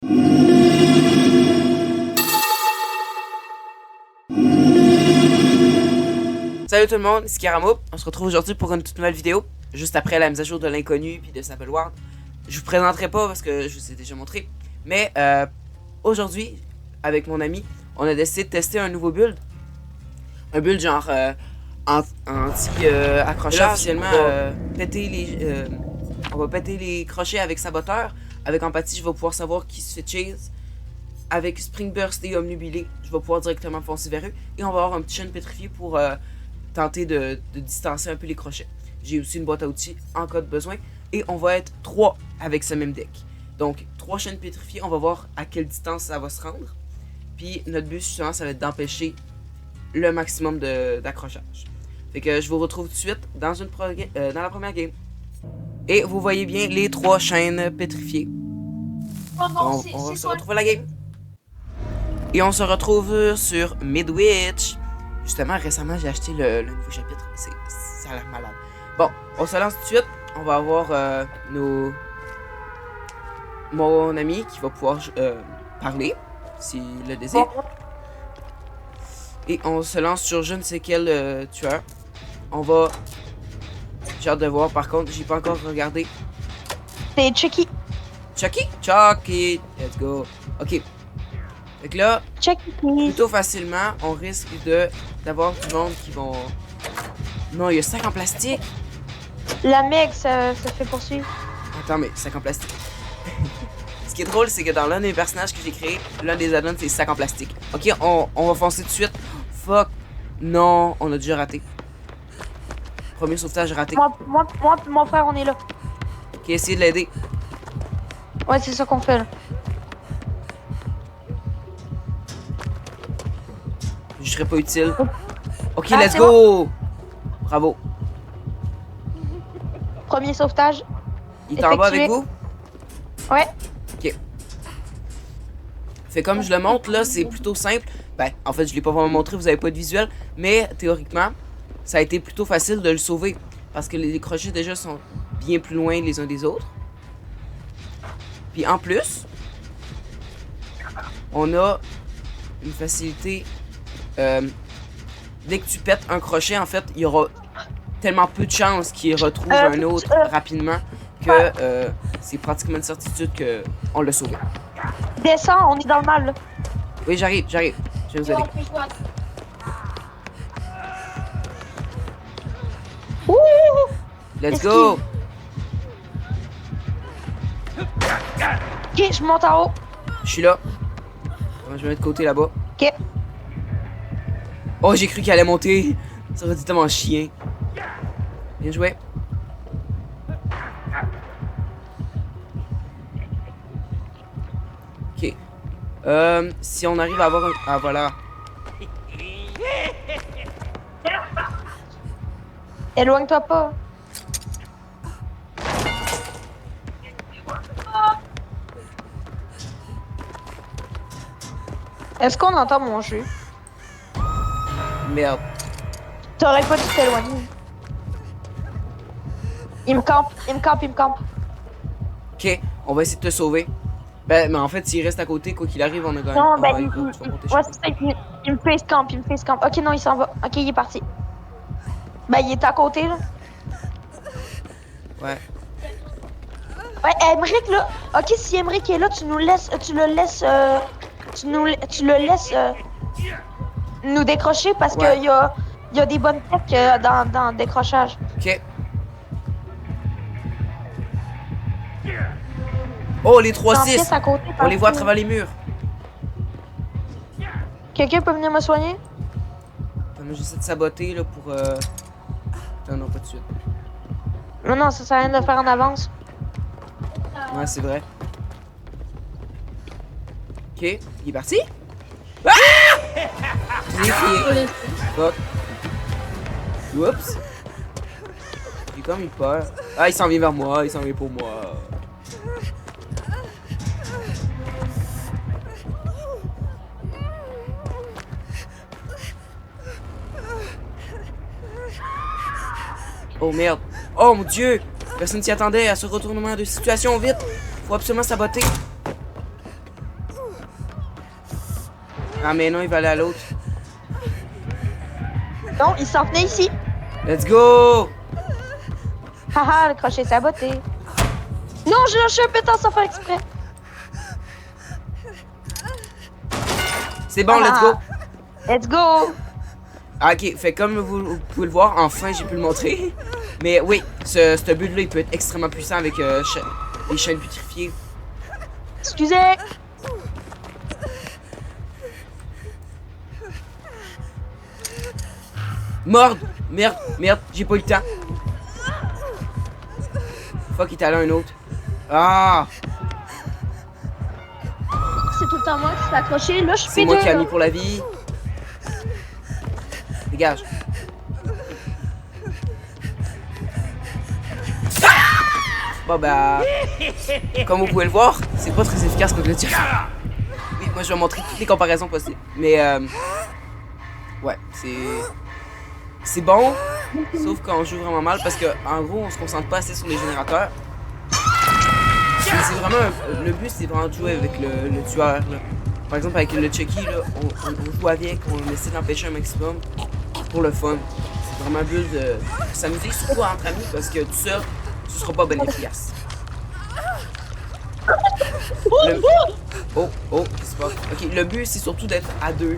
Salut tout le monde, c'est Karamo. On se retrouve aujourd'hui pour une toute nouvelle vidéo, juste après la mise à jour de l'inconnu puis de Sapple World. Je vous présenterai pas parce que je vous ai déjà montré, mais aujourd'hui, avec mon ami, on a décidé de tester un nouveau build. Un build genre anti-accrochage. Officiellement, on va péter les crochets avec Saboteur. Avec Empathie, je vais pouvoir savoir qui se fait chase. Avec Spring Burst et Omnubilé, je vais pouvoir directement foncer vers eux. Et on va avoir un petit chaîne pétrifié pour tenter de distancer un peu les crochets. J'ai aussi une boîte à outils en cas de besoin. Et on va être 3 avec ce même deck. Donc 3 chaînes pétrifiées, on va voir à quelle distance ça va se rendre. Puis notre but justement, ça va être d'empêcher le maximum d'accrochage. Fait que je vous retrouve tout de suite dans la première game. Et vous voyez bien les 3 chaînes pétrifiées. On va se retrouver à la game. Et on se retrouve sur Midwich. Justement, récemment, j'ai acheté le nouveau chapitre. Ça a l'air malade. Bon, on se lance tout de suite. On va avoir mon ami qui va pouvoir parler, s'il le désire. Et on se lance sur je ne sais quel tueur. On va... J'ai hâte de voir, par contre, j'ai pas encore regardé. C'est Chucky. Chucky? Chucky! Let's go. Ok. Fait que là, Chucky. plutôt facilement, on risque d'avoir du monde qui vont... Non, il y a 5 en plastique. La Meg, ça fait poursuivre. Attends, mais 5 en plastique. Ce qui est drôle, c'est que dans l'un des personnages que j'ai créé, l'un des add-ons, c'est 5 en plastique. Ok, on va foncer tout de suite. Fuck. Non, on a déjà raté. Premier sauvetage raté. Mon frère, on est là. Ok, essayez de l'aider. Ouais, c'est ça qu'on fait là. Je serais pas utile. Ok, Ah, let's go! Bravo. Premier sauvetage. Il est en bas avec Effectué. vous? Ouais. Ok. Fait comme je le montre là, c'est plutôt simple. Ben, en fait, je l'ai pas vraiment montré, vous avez pas de visuel. Mais théoriquement, ça a été plutôt facile de le sauver. Parce que les crochets déjà sont bien plus loin les uns des autres. Puis en plus, on a une facilité. Dès que tu pètes un crochet, en fait, il y aura tellement peu de chances qu'il retrouve un autre rapidement que c'est pratiquement une certitude qu'on l'a sauvé. Descends, on est dans le mal là. Oui, j'arrive. Je vais vous aider. Ouh! Let's go! Ok, je monte en haut. Je suis là. Je vais mettre de côté là-bas. Ok. Oh, j'ai cru qu'il allait monter. Ça aurait été tellement chien. Bien joué. Ok. Si on arrive à avoir un... Ah, voilà. Éloigne-toi pas. Est-ce qu'on entend mon jeu? Merde. T'aurais pas dû t'éloigner. Il me campe. Ok, on va essayer de te sauver. Ben, mais en fait, s'il reste à côté, quoi qu'il arrive, on a gagné. Non, Ah, ben, écoute, tu vas monter ouais, chez c'est ça, il me face camp. Ok, non, il s'en va. Ok, il est parti. Ben, il est à côté, là. Ouais. Ouais, Emmerich, là. Ok, si Emmerich est là, tu le laisses nous décrocher parce Ouais. qu'il y a des bonnes techs dans le décrochage. Ok. Oh, les 3-6! À côté, On les voit à travers les murs. Quelqu'un peut venir me soigner? J'essaie de saboter là pour. Non, pas de suite. Non, ça sert à rien de le faire en avance. Ouais, c'est vrai. Ok, il est parti? Ah! J'ai crié. Fuck. Oups. J'ai comme eu peur. Ah, il s'en vient vers moi, il s'en vient pour moi. Oh merde. Oh mon dieu. Personne s'y attendait à ce retournement de situation, vite. Faut absolument saboter. Ah, mais non, il va aller à l'autre. Non, il s'en tenait ici. Let's go! Haha, le crochet saboté. Non, j'ai lâché un pétard sans faire exprès. C'est bon, let's go! Let's go! Ah, ok, fait comme vous pouvez le voir, enfin j'ai pu le montrer. Mais oui, ce build-là, il peut être extrêmement puissant avec les chaînes putrifiées. Excusez! Morde! Merde, merde, j'ai pas eu le temps. Fuck, il est allé un autre. Ah! C'est tout le temps moi qui suis accroché. Là, je suis C'est moi qui ai là. mis pour la vie. Dégage. Bon bah, comme vous pouvez le voir, c'est pas très efficace contre le tir. Oui, moi je vais montrer toutes les comparaisons possibles. Mais ouais, c'est bon, sauf quand on joue vraiment mal parce que en gros on se concentre pas assez sur les générateurs. Mais c'est vraiment le but, c'est vraiment de jouer avec le tueur. Là. Par exemple avec le Chucky, là, on joue avec, on essaie d'empêcher un maximum pour le fun. C'est vraiment un but de s'amuser surtout entre amis parce que tout seul, ce sera pas bien efficace. Oh, qu'est-ce qui se passe? Ok, le but c'est surtout d'être à deux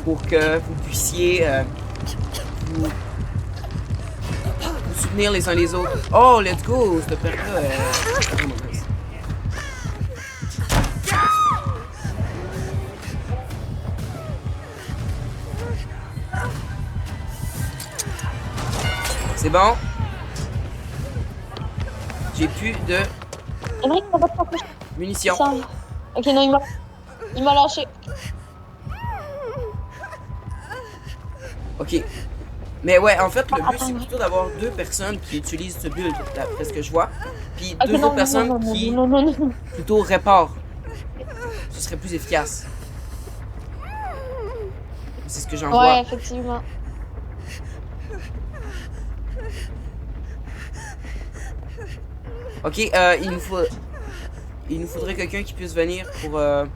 pour que vous puissiez vous soutenir les uns les autres. Oh, let's go! Cette perte-là est vraiment nice. C'est bon? J'ai plus de Émeric, ça va te rapprocher. munitions. Ok, non, il m'a lâché. Ok. Mais ouais, en fait, le but, c'est plutôt d'avoir deux personnes qui utilisent ce build, d'après ce que je vois. Puis deux autres personnes qui plutôt réparent. Ce serait plus efficace. C'est ce que j'en vois. Ouais, effectivement. Ok, il nous faudrait quelqu'un qui puisse venir pour... Ok,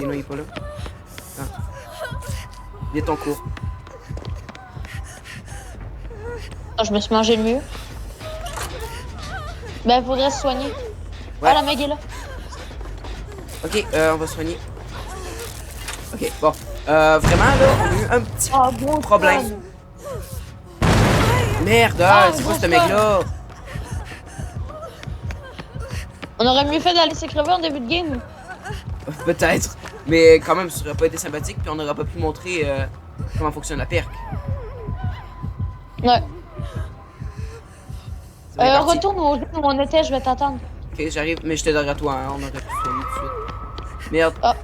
non, il est pas là. Ah. Il est en cours. Oh, je me suis mangé le mur. Ben, faudrait se soigner. Ouais. Ah, la mec est là. Ok, on va soigner. Ok, bon. Vraiment, là, on a eu un petit Bon problème. Merde, c'est quoi ce mec-là? On aurait mieux fait d'aller s'écrever en début de game. Peut-être. Mais quand même, ça aurait pas été sympathique, puis on n'aurait pas pu montrer comment fonctionne la perque. Ouais. Ça va être parti. Retourne au jeu où on était, je vais t'attendre. Ok, j'arrive, mais je te donnerai à toi, hein. On aurait pu se soigner tout de suite. Merde. Ah.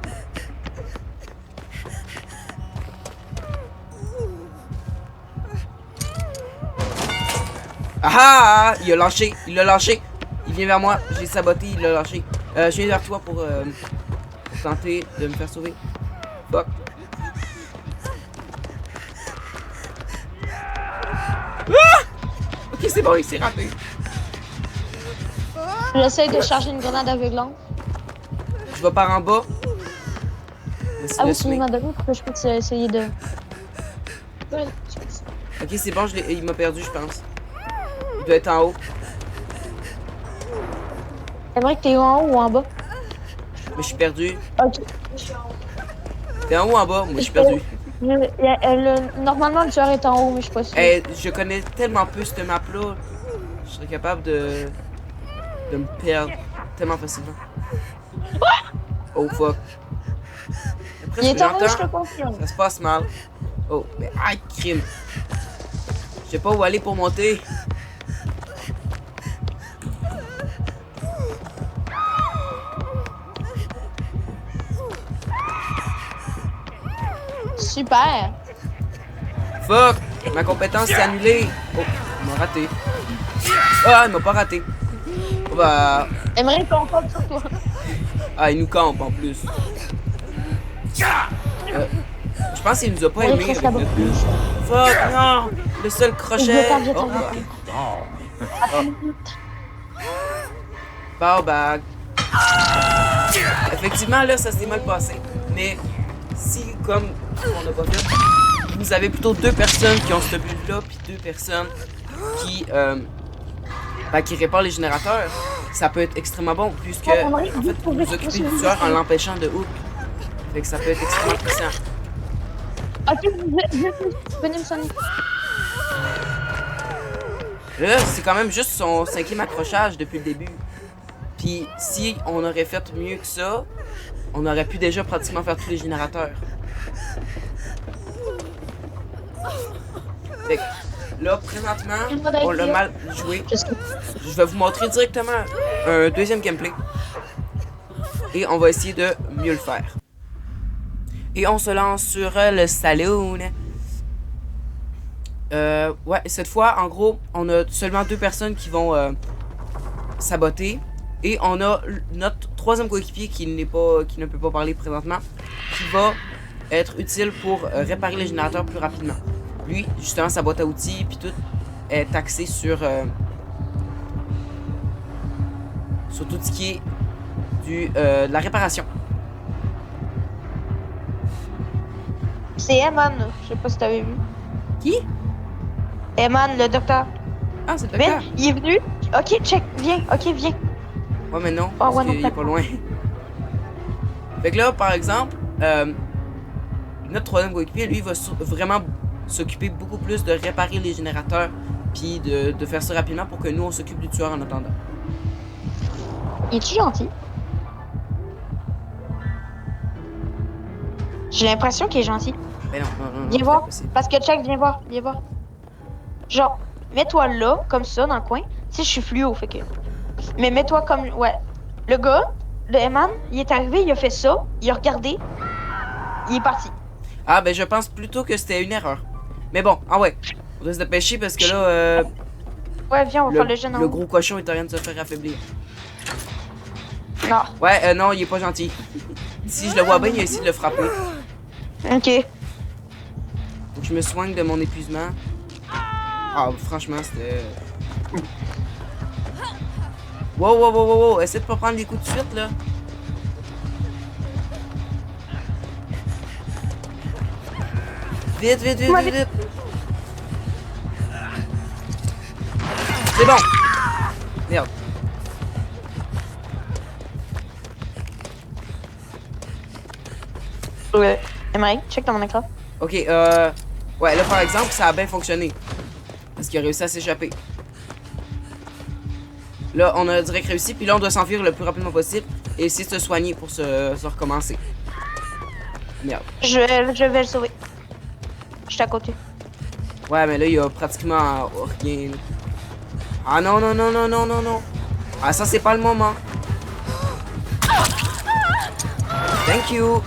Ah! Il a lâché, il l'a lâché. Il vient vers moi, j'ai saboté, il l'a lâché. Je viens vers toi pour tenter de me faire sauver. Fuck. Ah! Ok, c'est bon, il s'est raté. J'essaie de charger une grenade aveuglante. Je vais par en bas. Ah oui, tu m'as donné pour que je puisse essayer de... Ok, c'est bon, il m'a perdu, je pense. Il doit être en haut. J'aimerais que t'es en haut ou en bas. Mais je suis perdu. Ok. T'es en haut ou en bas? Moi, je suis perdu. Normalement, le tueur est en haut, mais je suis pas sûre. Hey, je connais tellement peu cette map-là. Je serais capable de me perdre tellement facilement. Oh fuck. Après, Il ce est que en haut, je te j'entends, confirme. ça se passe mal. Oh, mais aïe, crime. Je sais pas où aller pour monter. Super. Fuck! Ma compétence s'est annulée. Oh, il m'a raté. Ah, il m'a pas raté. Oh, bah... J'aimerais qu'on compte sur toi. Ah, il nous campe en plus. Je pense qu'il nous a pas aimé avec notre bulle. Fuck, non! Le seul crochet. Oh, bah. Bon, bah... Effectivement, là, ça s'est mal passé. Mais si, comme on n'a pas fait, vous avez plutôt 2 personnes qui ont ce build-là, puis 2 personnes qui réparent les générateurs, ça peut être extrêmement bon, puisque en fait, vous vous occupez du tueur en l'empêchant de hook. Fait que ça peut être extrêmement puissant. Ok, venez me sonner. Là, c'est quand même juste son 5e accrochage depuis le début. Puis si on aurait fait mieux que ça, on aurait pu déjà pratiquement faire tous les générateurs. Fait que là, présentement, on l'a mal joué. Je vais vous montrer directement un 2e gameplay. Et on va essayer de mieux le faire. Et on se lance sur le saloon. Ouais, cette fois, en gros, on a seulement 2 personnes qui vont saboter. Et on a notre 3e coéquipier qui ne peut pas parler présentement, qui va être utile pour réparer les générateurs plus rapidement. Lui, justement, sa boîte à outils puis tout est axé sur tout ce qui est de la réparation. C'est Eman, je sais pas si t'avais vu. Qui? Eman, le docteur. Ah, c'est le docteur. Ben, il est venu. Ok, check, viens. Ok, viens. Ouais, mais non, Oh, parce ouais, qu'il est pas loin. Fait que là, par exemple, notre 3e coéquipier, lui, va vraiment s'occuper beaucoup plus de réparer les générateurs puis de faire ça rapidement pour que nous, on s'occupe du tueur en attendant. Il est-tu gentil? J'ai l'impression qu'il est gentil. Ben non. Viens voir. Parce que check, viens voir. Genre, mets-toi là, comme ça, dans le coin. Tu sais, je suis fluo, fait que... Mais mets-toi comme... Ouais. Le gars, le Eman, il est arrivé, il a fait ça, il a regardé, il est parti. Ah, ben je pense plutôt que c'était une erreur. Mais bon, ouais. On doit se dépêcher parce que là, Ouais, viens, on va faire le jeune en le haut. gros cochon est en train de se faire affaiblir. Non. Ouais, non, il est pas gentil. Si je le vois bien, il a essayé de le frapper. Ok. Faut que je me soigne de mon épuisement. Ah, franchement, c'était... Wow. Essaie de pas prendre des coups de suite, là. Vite. C'est bon. Merde. Ouais. Emery, check dans mon écran. Ok, ouais, là, par exemple, ça a bien fonctionné. Parce qu'il a réussi à s'échapper. Là, on a direct réussi, puis là, on doit s'enfuir le plus rapidement possible et essayer de se soigner pour se recommencer. Merde. Je vais le sauver. Je suis à côté. Ouais, mais là, il y a pratiquement rien. Ah non. Ah, ça, c'est pas le moment. Thank you.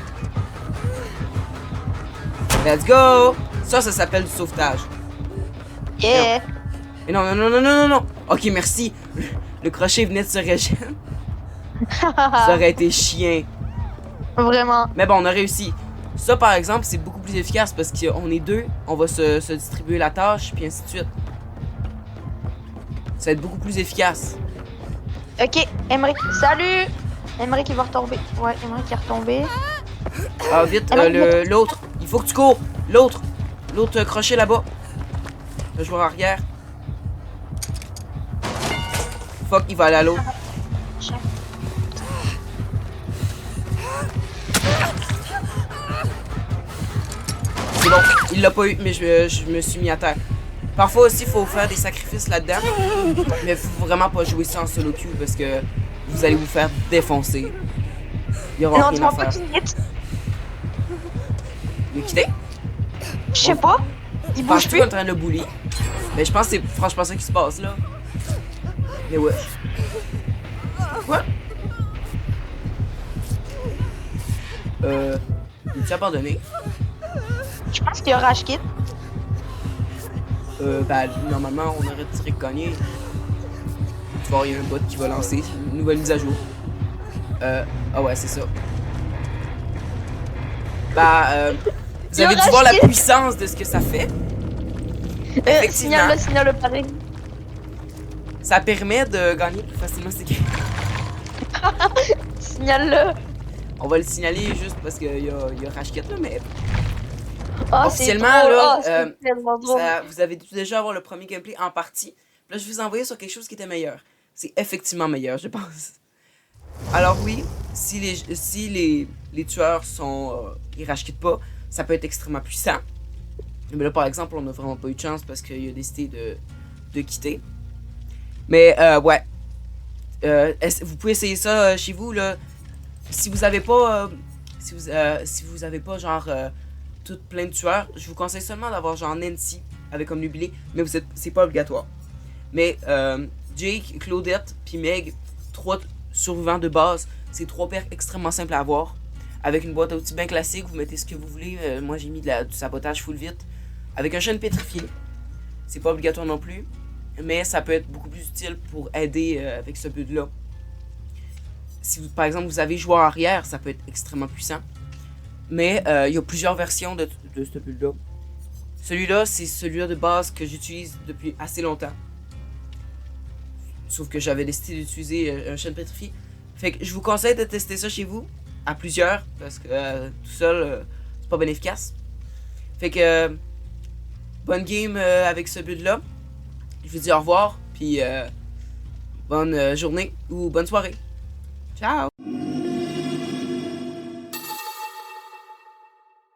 Let's go. Ça s'appelle du sauvetage. Yeah. Mais non. Ok, merci. Le crochet venait de se régénérer. Ça aurait été chien. Vraiment. Mais bon, on a réussi. Ça, par exemple, c'est beaucoup plus efficace parce qu'on est 2. On va se distribuer la tâche, puis ainsi de suite. Ça va être beaucoup plus efficace. Ok, Emery. Salut. Emery qui va retomber. Ouais, Emery qui est retombé. Ah, vite, l'autre. Il faut que tu cours. L'autre crochet là-bas. Le joueur arrière. Fuck, il va aller à l'autre. C'est bon, il l'a pas eu, mais je me suis mis à terre. Parfois aussi, il faut faire des sacrifices là-dedans. Mais faut vraiment pas jouer ça en solo queue parce que vous allez vous faire défoncer. Il y aura Non, rien tu à m'as pas faire. quitté. Il est quitté? Je sais pas. Il Je pense bouge que tu plus. es en train de le bully. Mais je pense que c'est franchement ça qui se passe là. Mais ouais. Quoi? Il t'a abandonné? Je pense qu'il y a rage kit. Ben, normalement, on aurait direct gagné. Tu vois, il y a un bot qui va lancer une nouvelle mise à jour. Ah ouais, c'est ça. Bah, vous avez dû voir la puissance de ce que ça fait. Effectivement. Signale le pareil. Ça permet de gagner plus facilement ces games. Signale-le. On va le signaler juste parce qu'il y a Rage Quit, là, mais Ah, c'est officiellement, drôle. là, Ah, c'est tellement drôle. vous avez dû déjà avoir le premier gameplay en partie. Puis là, je vous ai envoyé sur quelque chose qui était meilleur. C'est effectivement meilleur, je pense. Alors oui, si les tueurs sont... ils rage quittent pas, ça peut être extrêmement puissant. Mais là, par exemple, on n'a vraiment pas eu de chance parce qu'il a décidé de quitter. Mais ouais, vous pouvez essayer ça chez vous, là. Si vous avez pas... si vous avez pas, genre, tout plein de tueurs, je vous conseille seulement d'avoir, genre, Nancy avec Omnubilé, mais c'est pas obligatoire. Mais Jake, Claudette, puis Meg, 3 survivants de base, c'est 3 perks extrêmement simples à avoir. Avec une boîte à outils bien classique, vous mettez ce que vous voulez. Moi j'ai mis du sabotage full vite. Avec un chêne pétrifié. C'est pas obligatoire non plus. Mais ça peut être beaucoup plus utile pour aider avec ce build-là. Si par exemple vous avez joueur arrière, ça peut être extrêmement puissant. Mais il y a plusieurs versions de ce build-là. Celui-là, c'est celui-là de base que j'utilise depuis assez longtemps. Sauf que j'avais décidé d'utiliser un chêne pétrifié. Fait que je vous conseille de tester ça chez vous, à plusieurs, parce que tout seul, c'est pas bien efficace. Fait que bonne game avec ce build-là. Je vous dis au revoir, puis bonne journée ou bonne soirée. Ciao!